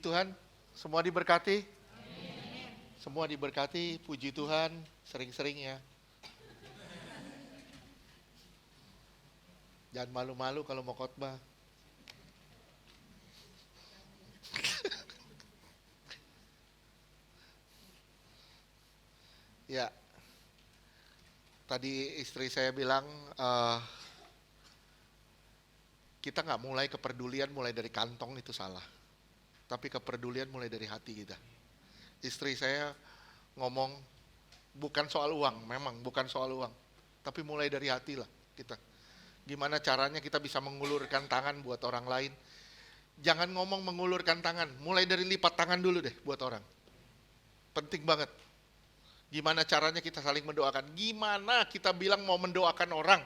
Tuhan, semua diberkati? Semua diberkati, puji Tuhan, sering-sering ya. Jangan malu-malu kalau mau khotbah. Ya, tadi istri saya bilang, kita nggak mulai kepedulian mulai dari kantong itu salah. Tapi kepedulian mulai dari hati kita. Istri saya ngomong, bukan soal uang, memang bukan soal uang. Tapi mulai dari hati lah kita. Gimana caranya kita bisa mengulurkan tangan buat orang lain. Jangan ngomong mengulurkan tangan, mulai dari lipat tangan dulu deh buat orang. Penting banget. Gimana caranya kita saling mendoakan. Gimana kita bilang mau mendoakan orang.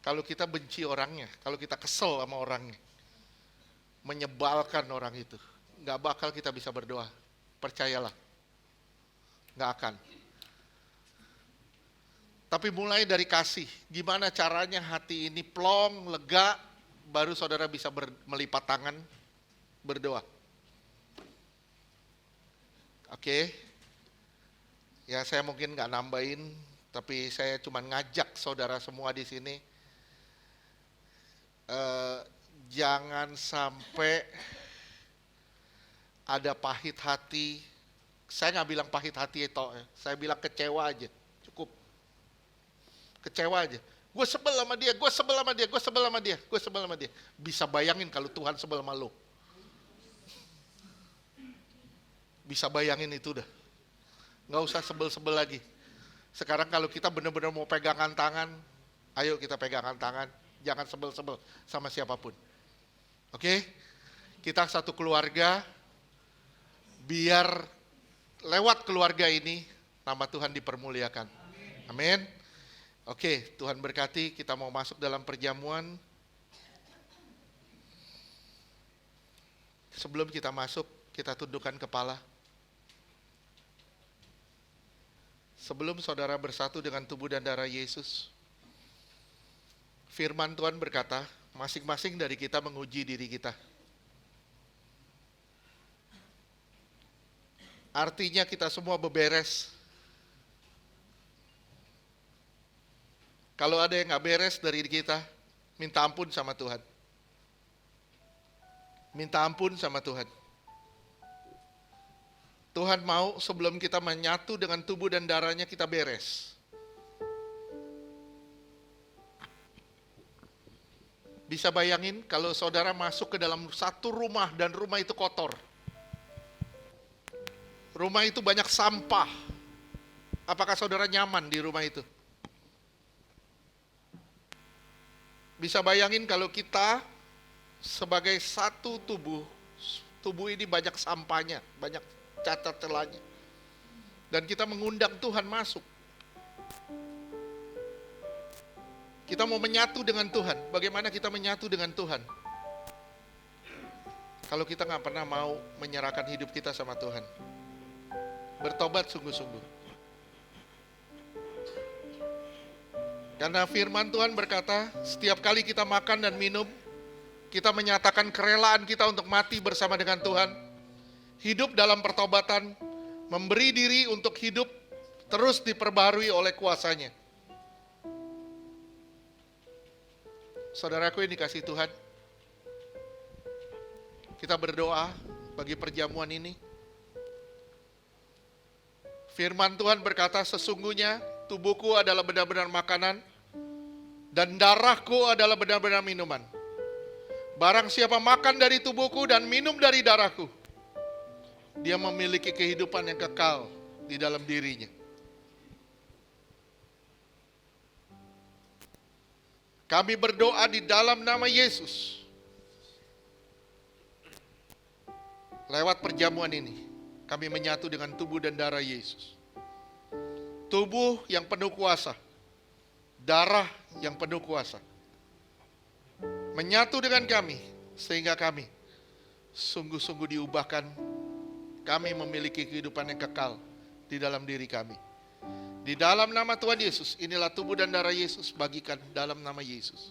Kalau kita benci orangnya, kalau kita kesel sama orangnya. Menyebalkan orang itu. Gak bakal kita bisa berdoa. Percayalah. Gak akan. Tapi mulai dari kasih. Gimana caranya hati ini plong, lega, baru saudara bisa melipat tangan, berdoa. Oke. Ya saya mungkin gak nambahin, tapi saya cuma ngajak saudara semua di sini. Jangan sampai ada pahit hati. Saya nggak bilang pahit hati itu, saya bilang kecewa aja, cukup. Kecewa aja. Gue sebel sama dia, gue sebel sama dia, gue sebel sama dia, gue sebel sama dia. Bisa bayangin kalau Tuhan sebel sama lo. Bisa bayangin itu dah. Nggak usah sebel-sebel lagi. Sekarang kalau kita benar-benar mau pegangan tangan, ayo kita pegangan tangan. Jangan sebel-sebel sama siapapun. Oke? Kita satu keluarga, biar lewat keluarga ini, nama Tuhan dipermuliakan. Amin. Oke, Tuhan berkati, kita mau masuk dalam perjamuan. Sebelum kita masuk, kita tundukkan kepala. Sebelum saudara bersatu dengan tubuh dan darah Yesus, firman Tuhan berkata, masing-masing dari kita menguji diri kita. Artinya kita semua beberes. Kalau ada yang gak beres dari kita, minta ampun sama Tuhan. Minta ampun sama Tuhan. Tuhan mau sebelum kita menyatu dengan tubuh dan darahnya kita beres. Bisa bayangin kalau saudara masuk ke dalam satu rumah dan rumah itu kotor. Rumah itu banyak sampah. Apakah saudara nyaman di rumah itu? Bisa bayangin kalau kita sebagai satu tubuh, tubuh ini banyak sampahnya, banyak cacat celahnya. Dan kita mengundang Tuhan masuk. Kita mau menyatu dengan Tuhan. Bagaimana kita menyatu dengan Tuhan? Kalau kita gak pernah mau menyerahkan hidup kita sama Tuhan. Bertobat sungguh-sungguh. Karena firman Tuhan berkata, setiap kali kita makan dan minum, kita menyatakan kerelaan kita untuk mati bersama dengan Tuhan. Hidup dalam pertobatan, memberi diri untuk hidup, terus diperbaharui oleh kuasanya. Saudaraku yang dikasihi Tuhan, kita berdoa bagi perjamuan ini. Firman Tuhan berkata, sesungguhnya tubuhku adalah benar-benar makanan, dan darahku adalah benar-benar minuman. Barang siapa makan dari tubuhku dan minum dari darahku, dia memiliki kehidupan yang kekal di dalam dirinya. Kami berdoa di dalam nama Yesus. Lewat perjamuan ini, kami menyatu dengan tubuh dan darah Yesus. Tubuh yang penuh kuasa, darah yang penuh kuasa. Menyatu dengan kami, sehingga kami sungguh-sungguh diubahkan. Kami memiliki kehidupan yang kekal di dalam diri kami. Di dalam nama Tuhan Yesus, inilah tubuh dan darah Yesus, bagikan dalam nama Yesus.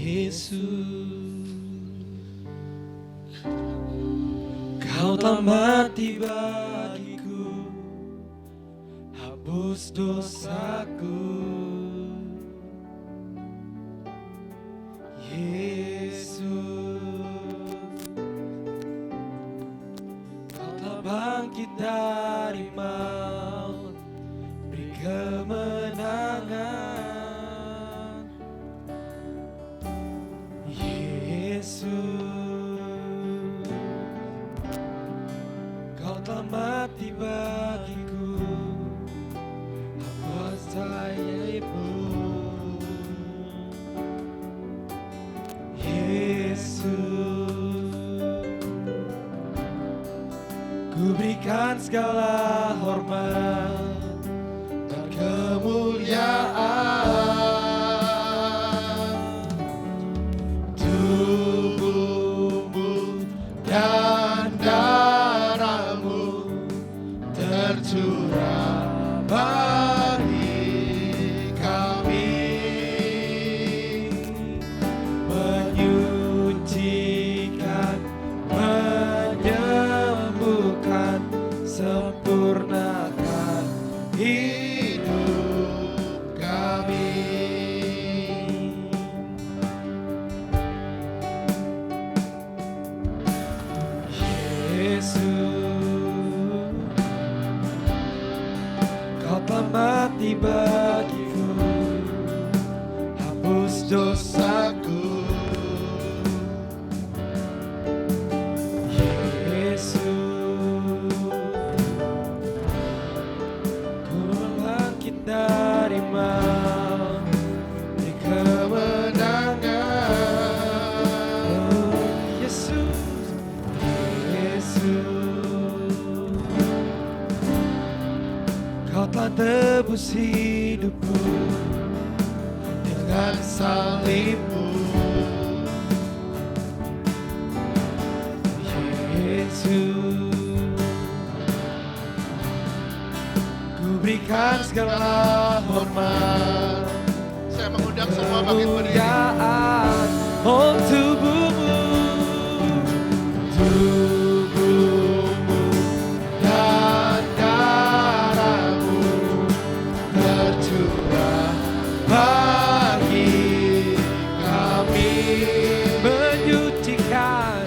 Yesus, Kau telah mati bagiku, hapus dosaku. Yesus, Kau telah bangkit dari maut, beri kemenangan. Yesus, Kau telah mati bagiku, hapus aibku. Yesus, ku berikan segala hormat dan kemuliaan. Tubuhmu dan darahmu tercurah bagi kami, menyucikan, menyembuhkan, sempurnakan hidup kami. Yesus, Kau telah mati bagiku, hapus dosaku. Yesus, Ku bangkit dari maut, beri kemenangan. Oh, Yesus, Yesus, Kau telah tebus hidupku dengan salibmu. Yesus, ku berikan segala hormat, Saya mengundang semua bangkit berdiri. kemuliaan. Oh, tubuhmu, tubuhmu dan darahmu tercurah bagi kami, menyucikan,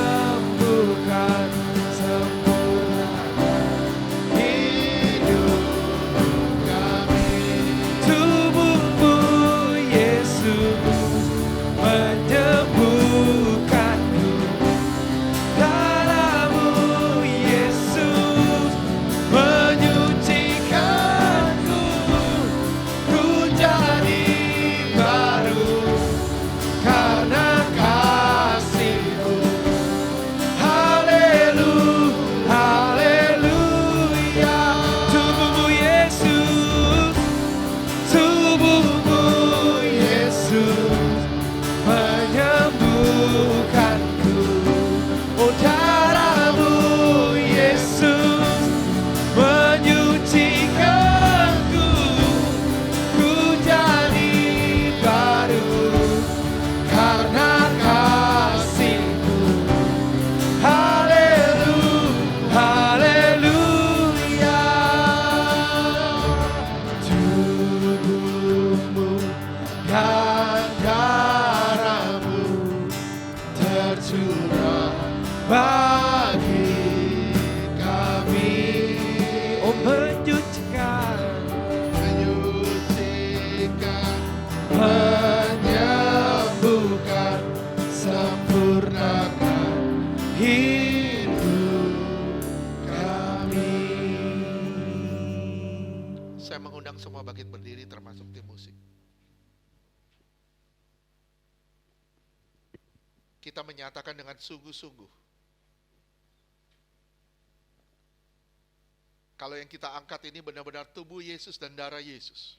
menyembuhkan, sempurnakan hidup kami. Tubuhmu, Yesus, menyembuhkanku. Darahmu, Yesus, menyucikanku. Ku jadi baru karena kasih-Mu. Haleluya, haleluya. Tubuhmu, Yesus, tubuhmu, Yesus, menyembuhkanku. Oh, darahmu, Yesus, menyucikanku. Ku jadi baru karena kasih-Mu. Haleluya, haleluya. Tubuhmu dan darahmu tercurah bagi kami. Oh, menyucikan, Menyucikan, menyembuhkan, sempurnakan hidup kami. saya mengundang semua bangkit berdiri termasuk tim musik. Kita menyatakan dengan sungguh-sungguh, kalau yang kita angkat ini benar-benar tubuh Yesus dan darah Yesus.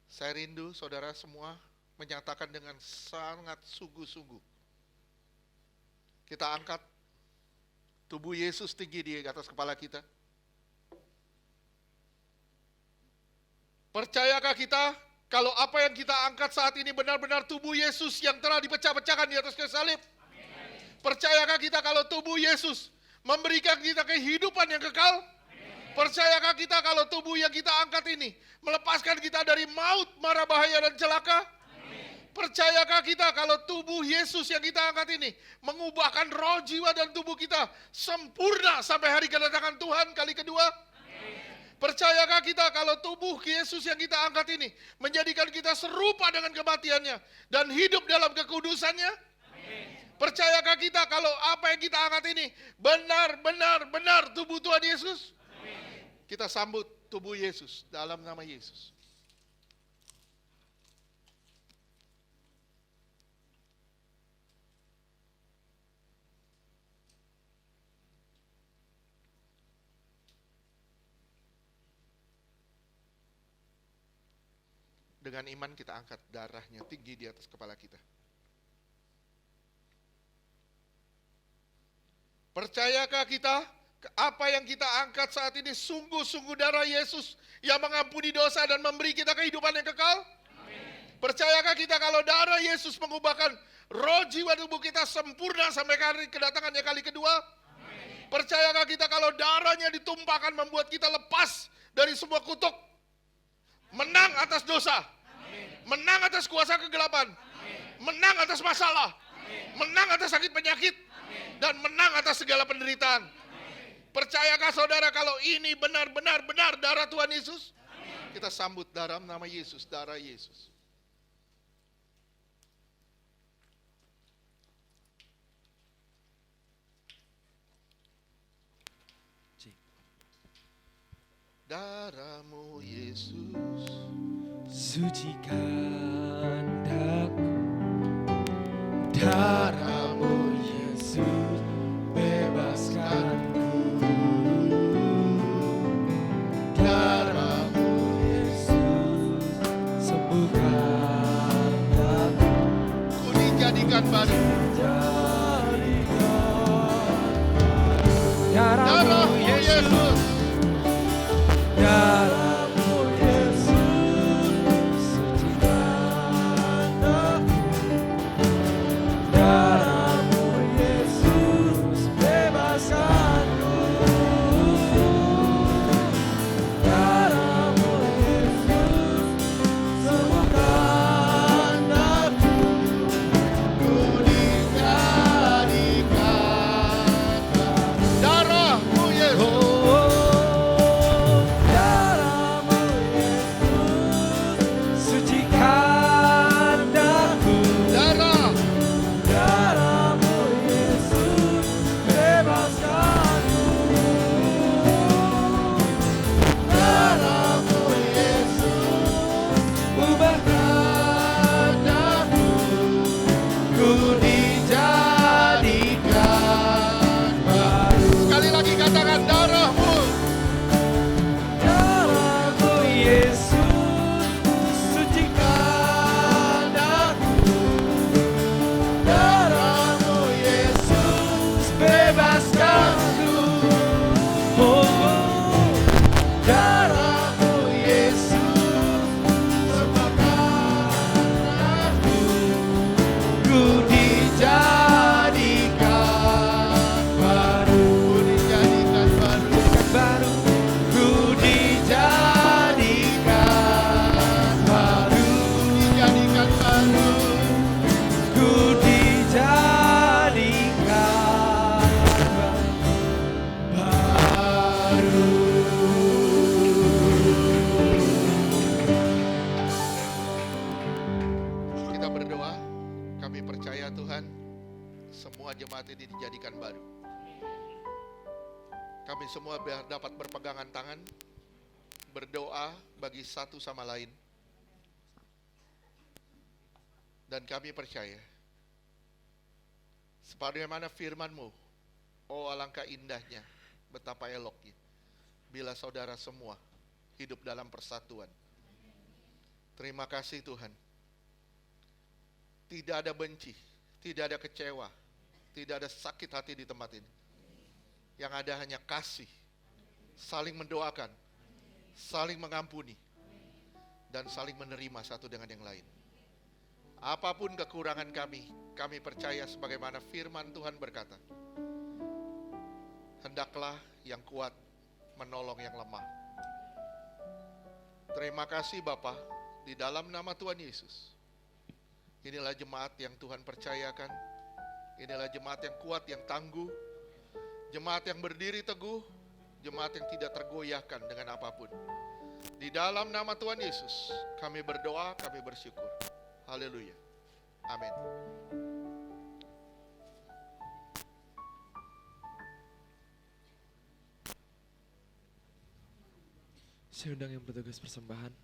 Saya rindu saudara semua menyatakan dengan sangat sungguh-sungguh. Kita angkat Tubuh Yesus tinggi di atas kepala kita. Percayakah kita kalau apa yang kita angkat saat ini benar-benar tubuh Yesus yang telah dipecah-pecahkan di atas kayu salib? Percayakah kita kalau tubuh Yesus memberikan kita kehidupan yang kekal? Percayakah kita kalau tubuh yang kita angkat ini melepaskan kita dari maut, mara bahaya dan celaka? Percayakah kita kalau tubuh Yesus yang kita angkat ini mengubahkan roh, jiwa dan tubuh kita sempurna sampai hari kedatangan Tuhan kali kedua? Percayakah kita kalau tubuh Yesus yang kita angkat ini menjadikan kita serupa dengan kematiannya dan hidup dalam kekudusannya? Percayakah kita kalau apa yang kita angkat ini benar tubuh Tuhan Yesus? Kita sambut tubuh Yesus dalam nama Yesus. Dengan iman kita angkat darahnya tinggi di atas kepala kita. Percayakah kita apa yang kita angkat saat ini sungguh-sungguh darah Yesus yang mengampuni dosa dan memberi kita kehidupan yang kekal? Percayakah kita kalau darah Yesus mengubahkan roh, jiwa, tubuh kita sempurna sampai hari kedatangannya kali kedua? Percayakah kita kalau darahnya ditumpahkan membuat kita lepas dari semua kutuk? Menang atas dosa, menang atas kuasa kegelapan, menang atas masalah, menang atas sakit penyakit, dan menang atas segala penderitaan. Percayakah saudara kalau ini benar-benar darah Tuhan Yesus? Kita sambut dalam nama Yesus, darah Yesus. Darahmu Yesus sucikan daku, darahmu Yesus bebaskanku, darahmu Yesus sembuhkan daku, ku dijadikan baru. Darahmu Yesus, darahmu Yesus sucikan daku, darahmu Yesus bebaskanku, darahmu Yesus sembuhkan daku, ku dijadikan Darahmu Yesus, sucikan daku, darah darahmu Yesus bebaskanku, darahmu Yesus ubahkan daku, ku dijadikan baru. sekali lagi katakan darahmu. Darahmu Yesus sucikan daku, darahmu Yesus bebaskanku, oh, darahmu Yesus sembuhkan aku, ku dijadikan baru, baru, ku dijadikan baru, ku dijadikan baru. Kita berdoa, kami percaya Tuhan, semua jemaat ini dijadikan baru. Kami semua dapat berpegangan tangan, berdoa bagi satu sama lain. Dan kami percaya, sebagaimana firman-Mu, oh alangkah indahnya, betapa eloknya, bila saudara semua hidup dalam persatuan. Terima kasih Tuhan. Tidak ada benci, tidak ada kecewa, tidak ada sakit hati di tempat ini. Yang ada hanya kasih, saling mendoakan, saling mengampuni, dan saling menerima satu dengan yang lain. Apapun kekurangan kami percaya sebagaimana firman Tuhan berkata, hendaklah yang kuat menolong yang lemah. Terima kasih Bapa, di dalam nama Tuhan Yesus. Inilah jemaat yang Tuhan percayakan. Inilah jemaat yang kuat, yang tangguh. Jemaat yang berdiri teguh. Jemaat yang tidak tergoyahkan dengan apapun. Di dalam nama Tuhan Yesus, kami berdoa, kami bersyukur. Haleluya. Amin. Saya undang yang bertugas persembahan.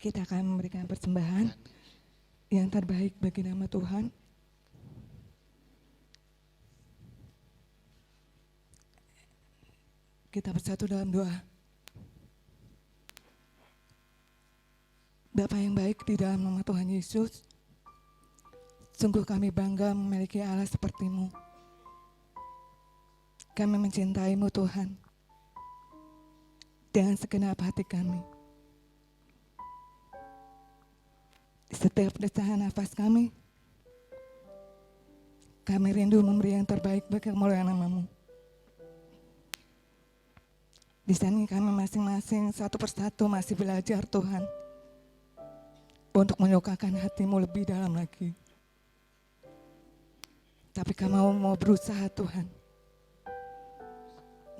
Kita akan memberikan persembahan yang terbaik bagi nama Tuhan. Kita bersatu dalam doa. Bapa yang baik, di dalam nama Tuhan Yesus, sungguh kami bangga memiliki Allah seperti-Mu. Kami mencintai-Mu Tuhan dengan segenap hati kami. Setiap desahan nafas kami rindu memberi yang terbaik bagi kemuliaan nama-Mu. Di sini kami masing-masing satu persatu masih belajar Tuhan, untuk menyukakan hati-Mu lebih dalam lagi. Tapi kami mau berusaha Tuhan,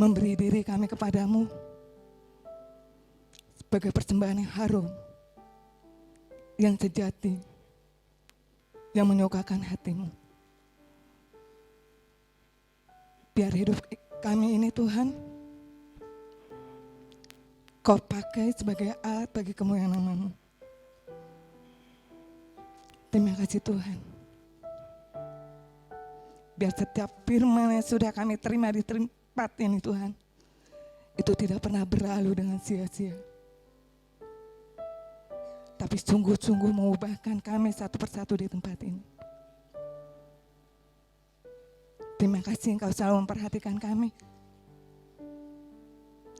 memberi diri kami kepadamu sebagai persembahan yang harum, yang sejati, yang menyukakan hati-Mu. Biar hidup kami ini Tuhan, Kau pakai sebagai alat bagi kemuliaan nama-Mu. Terima kasih Tuhan. Biar setiap firman yang sudah kami terima di tempat ini Tuhan, itu tidak pernah berlalu dengan sia-sia. Tapi sungguh-sungguh mengubahkan kami satu persatu di tempat ini. Terima kasih Engkau selalu memperhatikan kami.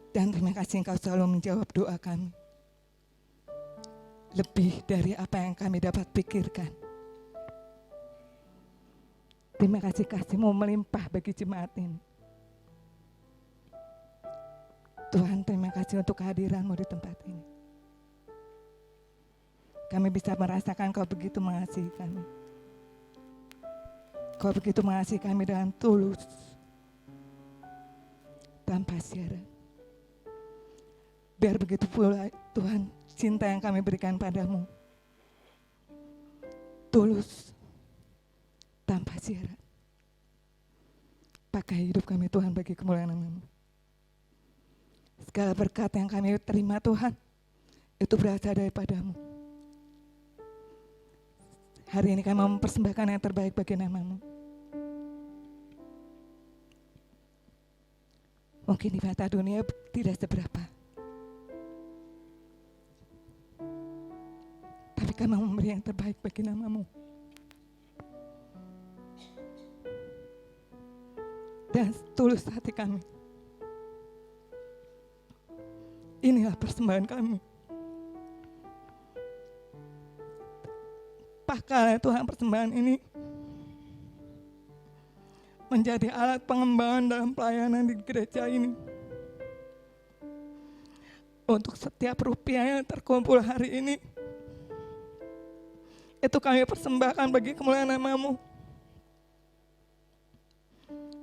Dan terima kasih Engkau selalu menjawab doa kami. Lebih dari apa yang kami dapat pikirkan. Terima kasih kasih-Mu melimpah bagi jemaat ini. Tuhan, terima kasih untuk kehadiran-Mu di tempat ini. Kami bisa merasakan Kau begitu mengasihi kami. Kau begitu mengasihi kami dengan tulus, tanpa syarat. Biar begitu pula Tuhan, cinta yang kami berikan padamu, tulus, tanpa syarat. Pakai hidup kami Tuhan bagi kemuliaan nama-Mu. Segala berkat yang kami terima Tuhan, itu berasal daripada-Mu. Hari ini kami mempersembahkan yang terbaik bagi nama-Mu. Mungkin di mata dunia tidak seberapa, tapi kami memberi yang terbaik bagi nama-Mu. Dan tulus hati kami. Inilah persembahan kami. Pakai Tuhan persembahan ini menjadi alat pengembangan dalam pelayanan di gereja ini. Untuk setiap rupiah yang terkumpul hari ini, itu kami persembahkan bagi kemuliaan nama-Mu.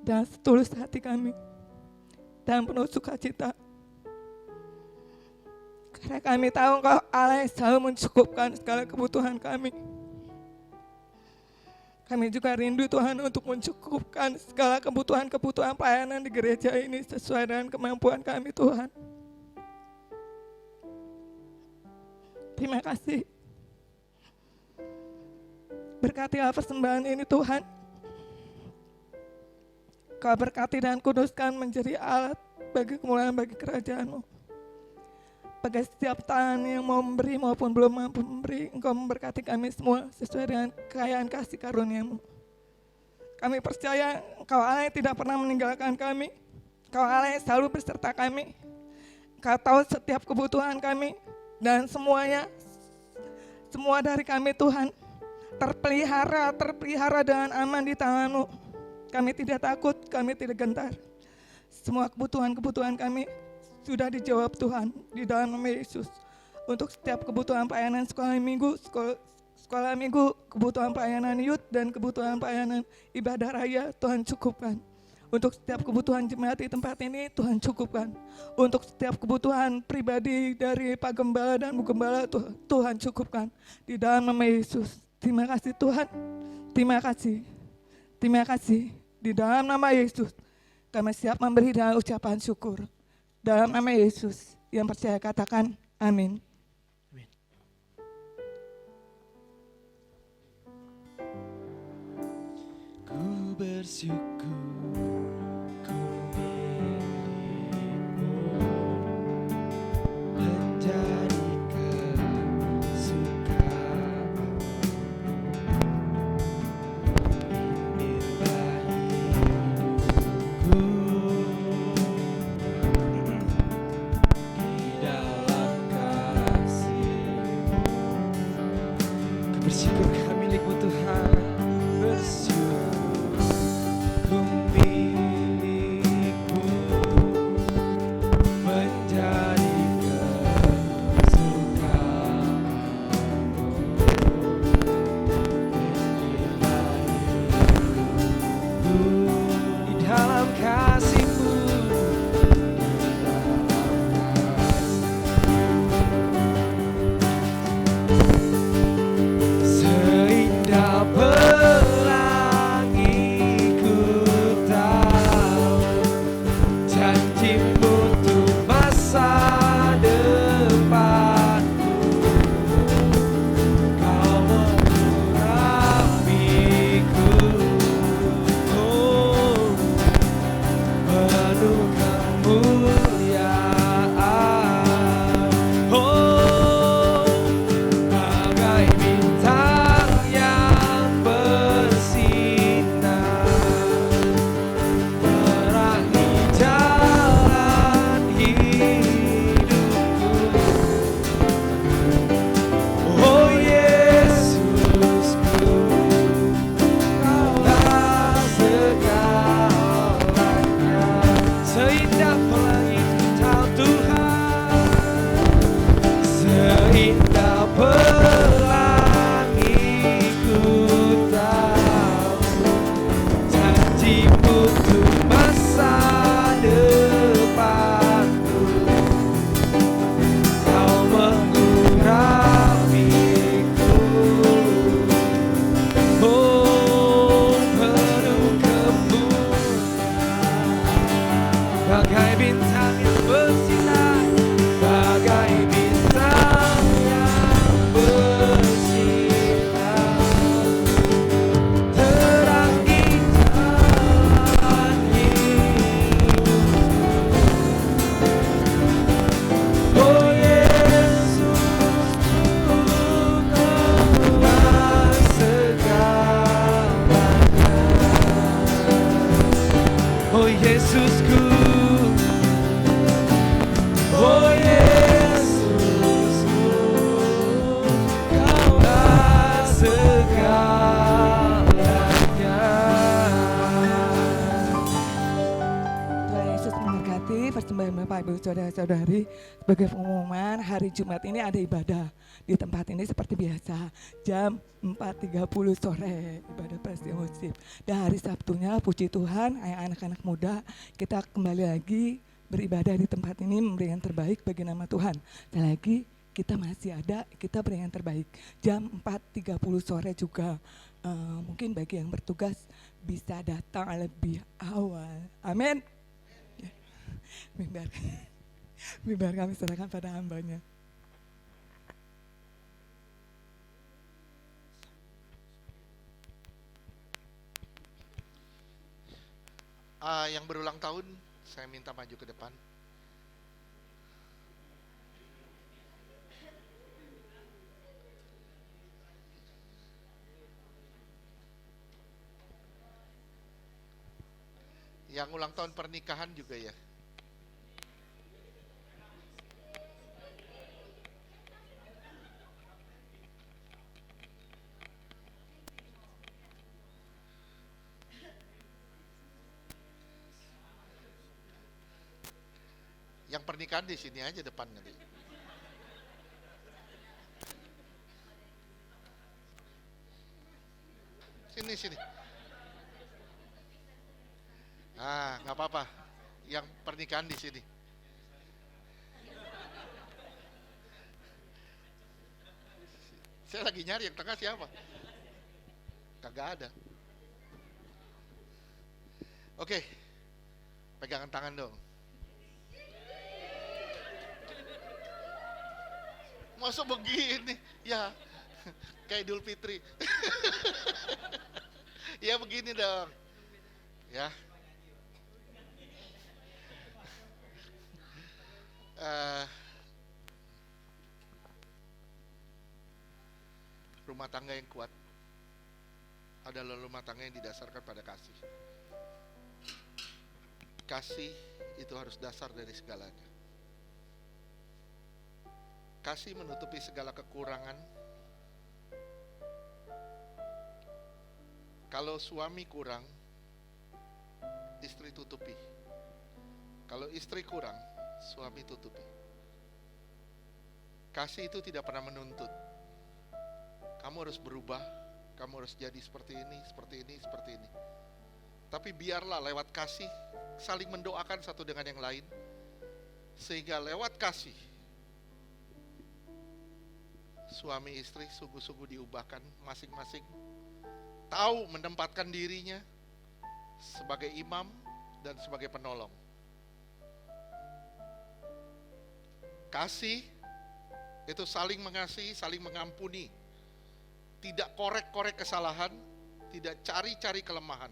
Dan setulus hati kami, dan penuh sukacita. Karena kami tahu Engkau Allah yang selalu mencukupkan segala kebutuhan kami. Kami juga rindu Tuhan untuk mencukupkan segala kebutuhan-kebutuhan pelayanan di gereja ini sesuai dengan kemampuan kami Tuhan. Terima kasih. Berkatilah persembahan ini Tuhan. Kau berkati dan kuduskan menjadi alat bagi kemuliaan bagi kerajaan-Mu. Bagi setiap tangan yang mau memberi maupun belum mampu memberi, Engkau memberkati kami semua sesuai dengan kekayaan kasih karunia-Mu. Kami percaya Engkau Allah yang tidak pernah meninggalkan kami. Engkau Allah yang selalu beserta kami. Engkau tahu setiap kebutuhan kami dan semua dari kami Tuhan terpelihara dengan aman di tangan-Mu. Kami tidak takut, kami tidak gentar. Semua kebutuhan kami sudah dijawab Tuhan di dalam nama Yesus. Untuk setiap kebutuhan pelayanan sekolah minggu, kebutuhan pelayanan youth dan kebutuhan pelayanan ibadah raya, Tuhan cukupkan. Untuk setiap kebutuhan jemaat di tempat ini, Tuhan cukupkan. Untuk setiap kebutuhan pribadi dari Pak Gembala dan Bu Gembala, Tuhan cukupkan. Di dalam nama Yesus. Terima kasih Tuhan. Terima kasih. Terima kasih. Di dalam nama Yesus, kami siap memberi dengan ucapan syukur. Dalam nama Yesus, yang percaya katakan amin. Ku bersyukur, ku milikmu, menjadi kesukaan. Inilah hidupku di dalam kasih-Mu. Ku bersyukur kau milikmu Tuhan, bersyukur ku milikmu, menjadi kesukaanmu. Inilah hidupku di dalam kasih-Mu. Seindah pelangi ku tahu janji-Mu untuk masa depanku. Kau mengurapiku, oh, penuh kemuliaan. Oh, bagai bintang yang bersinar, terangi jalan hidupku. Oh Yesusku, Kaulah segalanya. Seindah pelangi ku tahu Tuhan, seindah pelangi ku tahu janji-Mu untuk masa depanku. Kau mengurapiku, oh, penuh kemuliaan. Bagai bintang yang bersinar, bagai bintang yang bersinar, terangi jalan hidupku. Oh Yesusku, Kaulah segalanya. Oh Yesusku, oh Yesusku, Kaulah segalanya. Tuhan Yesus memberkati persembahan Bapak Ibu Saudara-saudari. Sebagai pengumuman, hari Jumat ini ada ibadah di tempat ini seperti biasa jam 4.30 sore, ibadah prasetya musik. Dan hari Sabtunya puji Tuhan, anak-anak muda kita kembali lagi beribadah di tempat ini, memberi yang terbaik bagi nama Tuhan. Dan lagi kita masih ada, kita beri yang terbaik jam 4.30 sore juga. Mungkin bagi yang bertugas bisa datang lebih awal. Amin. Mimbar kami serahkan pada hambanya. berulang tahun, saya minta maju ke depan. Yang ulang tahun pernikahan juga ya. Yang pernikahan di sini aja depan nanti. Sini sini. Ah, nggak apa-apa. Yang pernikahan di sini. Saya lagi nyari yang tengah siapa? Kagak ada. Oke, pegangan tangan dong. Masuk begini, ya kayak Idul Fitri. Ya begini dong, ya. Eh, rumah tangga yang kuat adalah rumah tangga yang didasarkan pada kasih. Kasih itu harus dasar dari segalanya. Kasih menutupi segala kekurangan. Kalau suami kurang, istri tutupi. Kalau istri kurang, suami tutupi. Kasih itu tidak pernah menuntut. Kamu harus berubah, kamu harus jadi seperti ini, seperti ini, seperti ini. Tapi biarlah lewat kasih saling mendoakan satu dengan yang lain, sehingga lewat kasih suami istri sungguh-sungguh diubahkan, masing-masing tahu menempatkan dirinya sebagai imam dan sebagai penolong. Kasih itu saling mengasihi, saling mengampuni, tidak korek-korek kesalahan, tidak cari-cari kelemahan,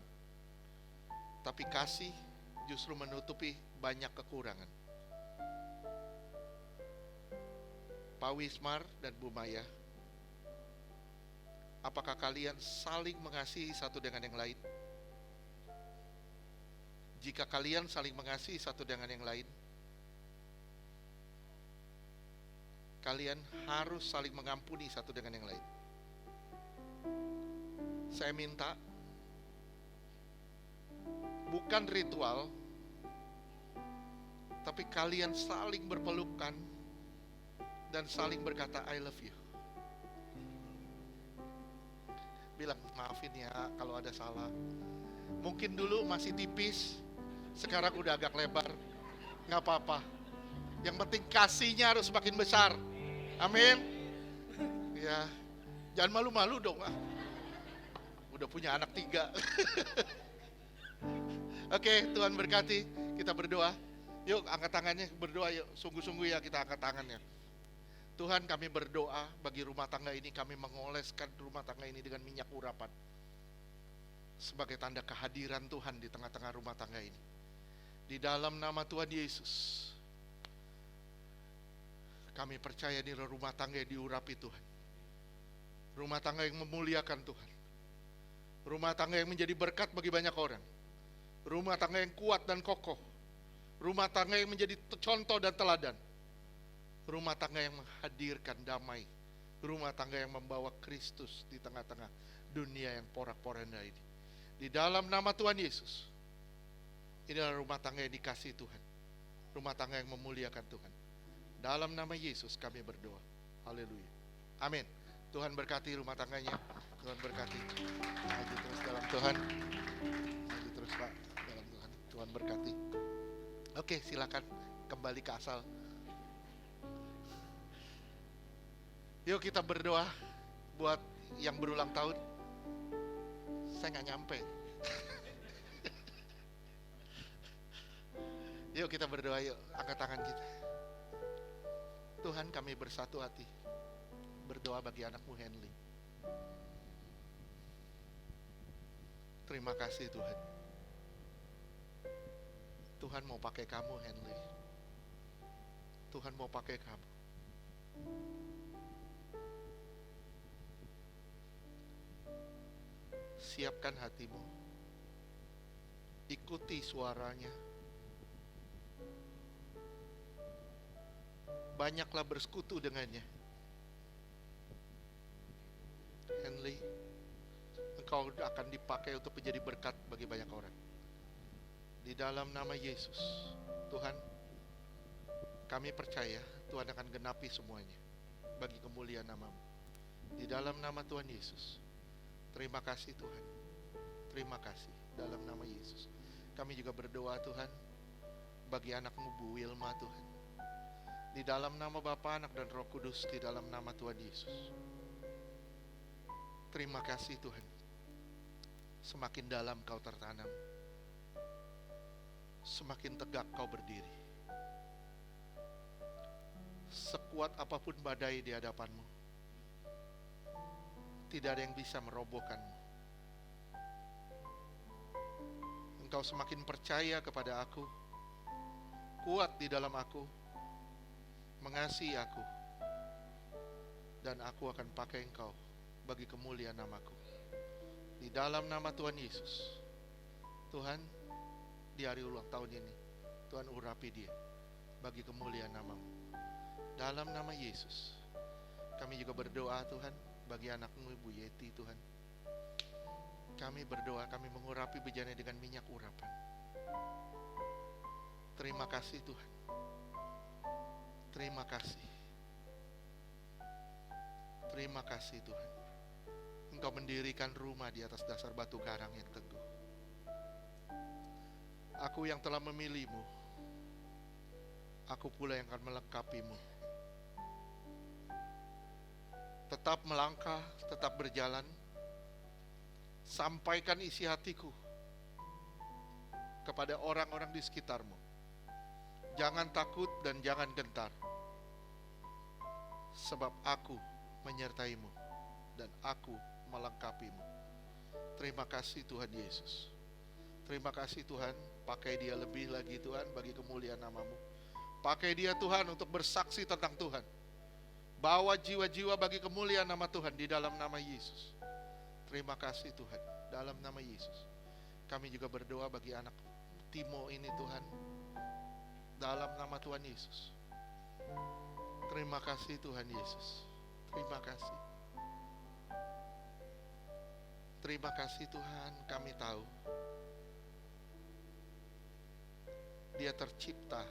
tapi kasih justru menutupi banyak kekurangan. Pak Wismar dan Bu Maya, apakah kalian saling mengasihi satu dengan yang lain? Jika kalian saling mengasihi satu dengan yang lain, kalian harus saling mengampuni satu dengan yang lain. Saya minta, bukan ritual, tapi kalian saling berpelukan dan saling berkata I love you. Bilang maafin ya kalau ada salah. Mungkin dulu masih tipis, sekarang udah agak lebar. Gak apa-apa. Yang penting kasihnya harus makin besar. Amin. Ya, jangan malu-malu dong. Udah punya anak 3. Oke, Tuhan berkati. Kita berdoa. Yuk angkat tangannya, berdoa yuk. Sungguh-sungguh ya kita angkat tangannya. Tuhan, kami berdoa bagi rumah tangga ini, kami mengoleskan rumah tangga ini dengan minyak urapan sebagai tanda kehadiran Tuhan di tengah-tengah rumah tangga ini. Di dalam nama Tuhan Yesus, kami percaya di rumah tangga yang diurapi Tuhan, rumah tangga yang memuliakan Tuhan, rumah tangga yang menjadi berkat bagi banyak orang, rumah tangga yang kuat dan kokoh, rumah tangga yang menjadi contoh dan teladan, rumah tangga yang menghadirkan damai, rumah tangga yang membawa Kristus di tengah-tengah dunia yang porak-poranda ini. Di dalam nama Tuhan Yesus, inilah rumah tangga yang dikasihi Tuhan, rumah tangga yang memuliakan Tuhan. Dalam nama Yesus kami berdoa. Haleluya. Amin. Tuhan berkati rumah tangganya. Tuhan berkati. Maju terus dalam Tuhan. Maju terus Pak dalam Tuhan. Tuhan berkati. Oke, silakan kembali ke asal. Yuk kita berdoa buat yang berulang tahun. Saya nggak nyampe. Yuk kita berdoa, yuk angkat tangan kita. Tuhan, kami bersatu hati berdoa bagi anakmu Henry. Terima kasih Tuhan. Tuhan mau pakai kamu, Henley. Tuhan mau pakai kamu. Siapkan hatimu. Ikuti suaranya. Banyaklah bersekutu dengannya. Henley, engkau akan dipakai untuk menjadi berkat bagi banyak orang. Di dalam nama Yesus, Tuhan, kami percaya Tuhan akan genapi semuanya bagi kemuliaan nama-Mu. Di dalam nama Tuhan Yesus, terima kasih Tuhan. Terima kasih dalam nama Yesus. Kami juga berdoa Tuhan bagi anak-Mu Bu Wilma Tuhan. Di dalam nama Bapa, Anak dan Roh Kudus, di dalam nama Tuhan Yesus. Terima kasih Tuhan. Semakin dalam Kau tertanam, semakin tegak Kau berdiri. Sekuat apapun badai di hadapan-Mu, tidak ada yang bisa merobohkan-Mu. Engkau semakin percaya kepada aku, kuat di dalam aku, mengasihi aku, dan aku akan pakai Engkau bagi kemuliaan nama-Ku. Di dalam nama Tuhan Yesus, Tuhan, di hari ulang tahun ini, Tuhan urapi dia bagi kemuliaan nama-Mu. Dalam nama Yesus, kami juga berdoa Tuhan bagi anak-Mu Ibu Yeti Tuhan. Kami berdoa, kami mengurapi bejana dengan minyak urapan. Terima kasih Tuhan. Terima kasih. Terima kasih Tuhan. Engkau mendirikan rumah di atas dasar batu karang yang teguh. Aku yang telah memilih-Mu, aku pula yang akan melengkapi-Mu. Tetap melangkah, tetap berjalan. Sampaikan isi hatiku kepada orang-orang di sekitar-Mu. Jangan takut dan jangan gentar, sebab aku menyertai-Mu dan aku melengkapi-Mu. Terima kasih Tuhan Yesus. Terima kasih Tuhan, pakai dia lebih lagi Tuhan bagi kemuliaan nama-Mu. Pakai dia Tuhan untuk bersaksi tentang Tuhan. Bawa jiwa-jiwa bagi kemuliaan nama Tuhan di dalam nama Yesus. Terima kasih Tuhan, dalam nama Yesus. Kami juga berdoa bagi anak Timo ini Tuhan, dalam nama Tuhan Yesus. Terima kasih Tuhan Yesus. Terima kasih. Terima kasih Tuhan, kami tahu dia tercipta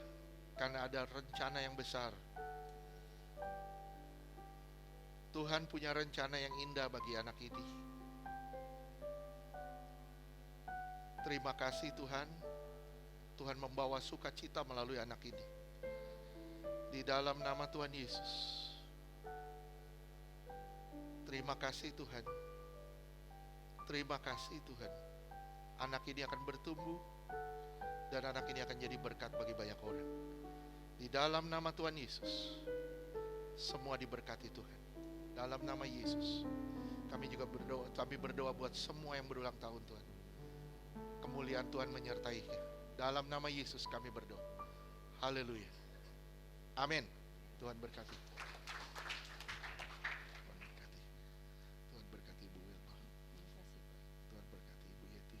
karena ada rencana yang besar. Tuhan punya rencana yang indah bagi anak ini. Terima kasih Tuhan. Tuhan membawa sukacita melalui anak ini. Di dalam nama Tuhan Yesus. Terima kasih Tuhan. Terima kasih Tuhan. Anak ini akan bertumbuh dan anak ini akan jadi berkat bagi banyak orang. Di dalam nama Tuhan Yesus, semua diberkati Tuhan. Dalam nama Yesus, kami juga berdoa buat semua yang berulang tahun Tuhan. Kemuliaan Tuhan menyertainya. Dalam nama Yesus kami berdoa. Haleluya. Amin. Tuhan berkati. Tuhan berkati Ibu Wilma. Tuhan berkati Ibu Yeti.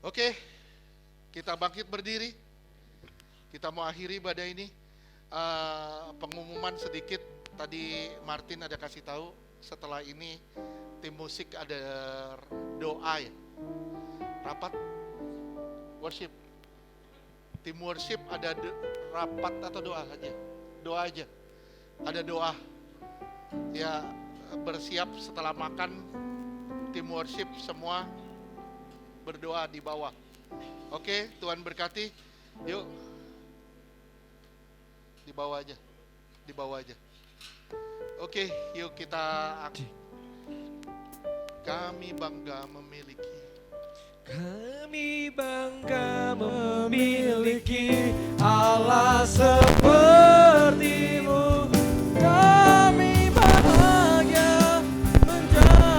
Oke, kita bangkit berdiri. Kita mau akhiri ibadah ini. Pengumuman sedikit. Tadi Martin ada kasih tahu, setelah ini tim musik ada doa ya. Rapat worship. Tim worship ada rapat atau doa aja? Doa aja. Ada doa. Ya, bersiap setelah makan, tim worship semua berdoa di bawah. Oke, Tuhan berkati. Yuk. Di bawah aja. Di bawah aja. Oke, yuk kita. Kami bangga memiliki. Kami bangga memiliki Allah seperti-Mu. Kami bahagia menjadi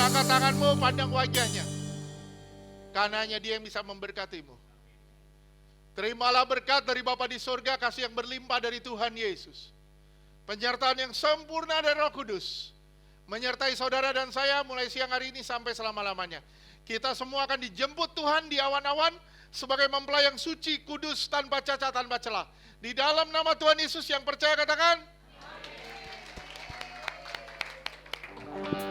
Angkat tanganmu, pandang wajahnya. Karena hanya Dia yang bisa memberkatimu. Terimalah berkat dari Bapa di surga, kasih yang berlimpah dari Tuhan Yesus. Penyertaan yang sempurna dari Roh Kudus. Menyertai saudara dan saya mulai siang hari ini sampai selama-lamanya. Kita semua akan dijemput Tuhan di awan-awan sebagai mempelai yang suci, kudus, tanpa cacat, tanpa celah. Di dalam nama Tuhan Yesus yang percaya katakan. Amin.